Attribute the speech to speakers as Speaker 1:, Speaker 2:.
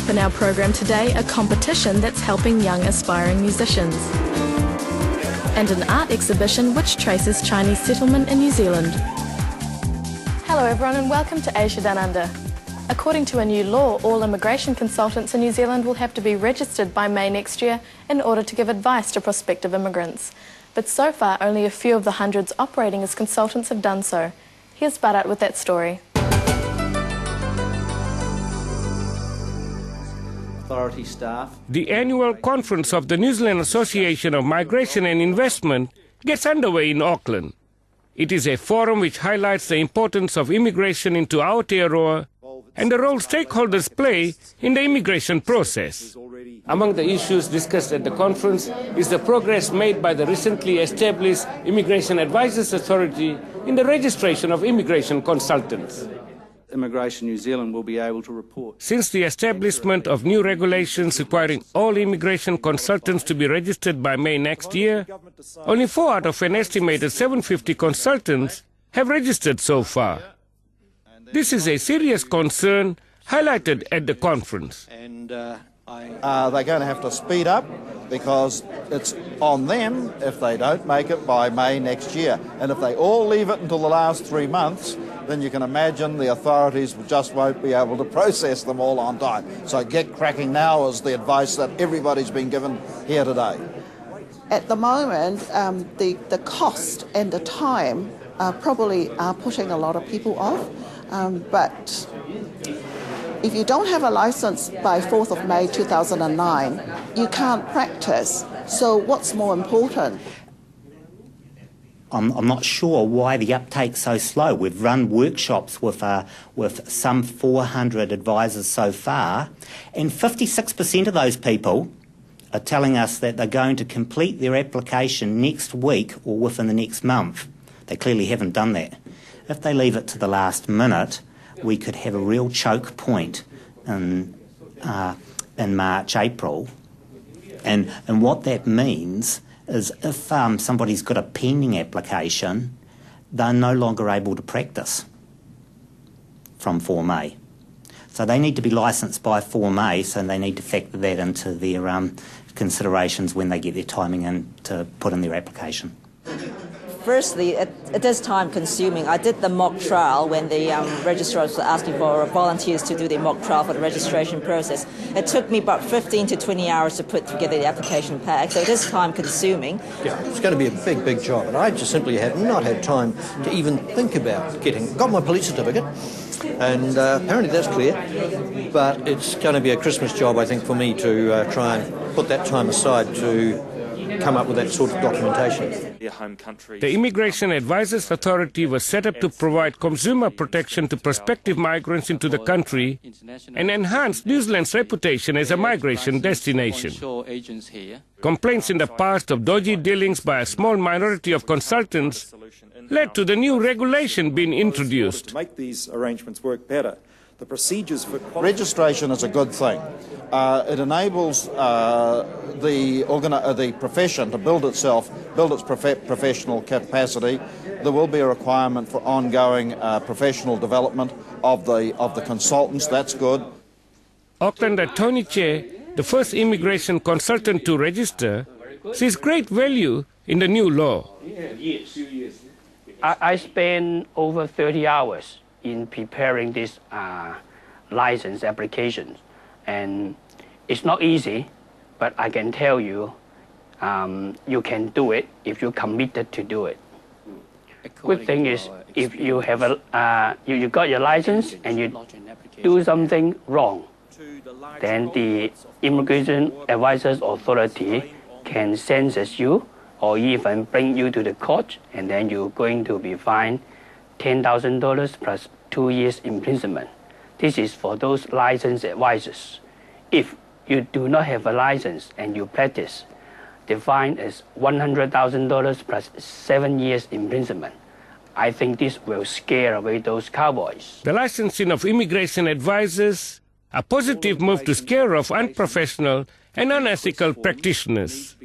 Speaker 1: up in our program today, a competition that's helping young aspiring musicians. And an art exhibition which traces Chinese settlement in New Zealand. Hello everyone and welcome to Asia Downunder. According to a new law, all immigration consultants in New Zealand will have to be registered by May next year in order to give advice to prospective immigrants. But so far, only a few of the hundreds operating as consultants have done so. Here's Barat with that story.
Speaker 2: Authority staff.
Speaker 3: The annual conference of the New Zealand Association of Migration and Investment gets underway in Auckland. It is a forum which highlights the importance of immigration into Aotearoa and the role stakeholders play in the immigration process. Among the issues discussed at the conference is the progress made by the recently established Immigration Advisors Authority in the registration of immigration consultants.
Speaker 2: Immigration New Zealand will be able to report.
Speaker 3: Since the establishment of new regulations requiring all immigration consultants to be registered by May next year, only 4 out of an estimated 750 consultants have registered so far. This is a serious concern highlighted at the conference.
Speaker 4: They're going to have to speed up because it's on them if they don't make it by May next year. And if they all leave it until the last 3 months, then you can imagine the authorities just won't be able to process them all on time. So get cracking now is the advice that everybody's been given here today.
Speaker 5: At the moment, the cost and the time probably are putting a lot of people off. But if you don't have a license by 4th of May 2009, you can't practice. So what's more important?
Speaker 6: I'm not sure why the uptake's so slow. We've run workshops with some 400 advisors so far, and 56% of those people are telling us that they're going to complete their application next week or within the next month. They clearly haven't done that. If they leave it to the last minute, we could have a real choke point in March, April. And what that means is if somebody's got a pending application, they're no longer able to practice from 4 May. So they need to be licensed by 4 May, so they need to factor that into their considerations when they get their timing in to put in their application.
Speaker 7: Firstly, it is time-consuming. I did the mock trial when the registrars were asking for volunteers to do the mock trial for the registration process. It took me about 15 to 20 hours to put together the application pack, so it is time-consuming.
Speaker 8: Yeah, it's going to be a big, big job, and I just simply have not had time to even think about got my police certificate, and apparently that's clear, but it's going to be a Christmas job, I think, for me to try and put that time aside to come up with that sort of documentation.
Speaker 3: The Immigration Advisors Authority was set up to provide consumer protection to prospective migrants into the country and enhance New Zealand's reputation as a migration destination. Complaints in the past of dodgy dealings by a small minority of consultants led to the new regulation being introduced.
Speaker 9: To make these arrangements work better, the procedures for
Speaker 4: registration is a good thing. It enables the profession to build its professional capacity. There will be a requirement for ongoing professional development of the consultants. That's good.
Speaker 3: Aucklander Tony Che, the first immigration consultant to register, sees great value in the new law.
Speaker 10: I spent over 30 hours in preparing this license application, and it's not easy, but I can tell you, you can do it if you're committed to do it. Good thing is, if you have you got your license and you do something wrong, then the Immigration Advisors Authority can censure you or even bring you to the court, and then you're going to be fined $10,000 plus 2 years imprisonment. This is for those licensed advisors. If you do not have a license and you practice, the fine is $100,000 plus 7 years imprisonment. I think this will scare away those cowboys.
Speaker 3: The licensing of immigration advisors, a positive move to scare off unprofessional and unethical practitioners.